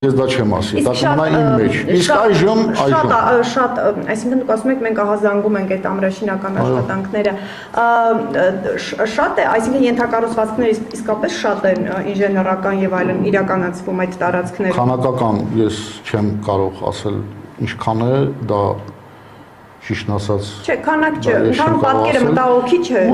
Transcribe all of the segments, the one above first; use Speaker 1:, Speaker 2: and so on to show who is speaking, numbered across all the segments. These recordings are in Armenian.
Speaker 1: Ես դա չեմ ասի, դա կմնա իմ մեջ։ Իսկ այժմ
Speaker 2: շատ, այսինքն դուք ասում եք մենք ահազանգում ենք այդ ամրաշինական աշխատանքները։ Շատ է, այսինքն ենթակառուցվածքները իսկապես շատ են ինժեներական եւ այլն իրականացվում այդ տարածքներում։
Speaker 1: Քանակական ես չեմ կարող ասել ինչքան է, դա ճիշտն ասած։
Speaker 2: Չէ, քանակ չէ, ընդհանուր պատկերը մտահոգիչ է։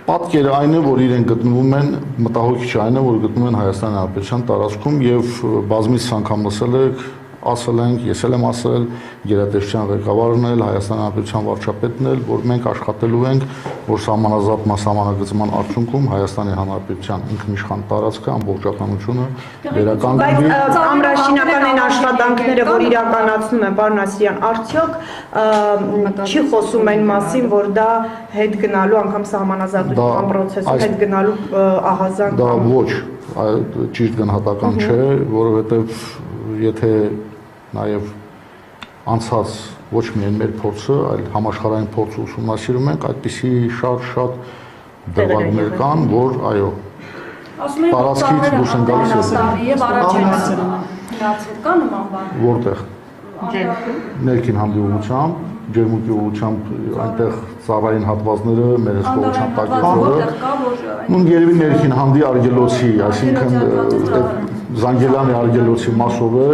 Speaker 1: Պատկերը այն է, որ իրենք գտնվում են, մտահոգիչ այն է, որ գտնվում են Հայաստանի Հանրապետության տարածքում եւ բազմից անգամ լսել եք, ասել ենք, ես էլ եմ ասել, գերատեսչության ղեկավարն էլ, Հայաստանի Հանրապետության վարչապետն էլ, որ մենք աշխատելու ենք, որ սահմանազատ սահմանագծման արդյունքում Հայաստանի Հանրապետության ինքնիշխան տարածքը ամբողջականությունը վերականգնվի։
Speaker 2: Բայց ամրաշինական այն աշխատանքները, որ իրականացնում են, պարոն Ասրյան, արդյոք չի խոսում այն մասին, որ դա հետ գնալու անգամ սահմանազատության process-ով հետ գնալու ահազանգ։
Speaker 1: Դա ոչ, ճիշտ գնահատական չէ, որովհետեւ եթե նաև անցած ոչ միայն մեր փորձը, այլ համաշխարհային փորձը ուսումնասիրում ենք, այդպիսի շատ դեպքեր կան, որ այո, տարածքից դուրս են գալիս
Speaker 3: եւ առաջացել կա նման բան։
Speaker 1: Որտեղ ներքին հանդիպությամբ, ջերմուկի ուղղությամբ այնտեղ ծառային հատվածները մեր հսկողությամբ տակեցողը։ Նույն երևի ներքին հանդի արգելոցի, այսինքն Զանգելյանի արգելոցի մասով է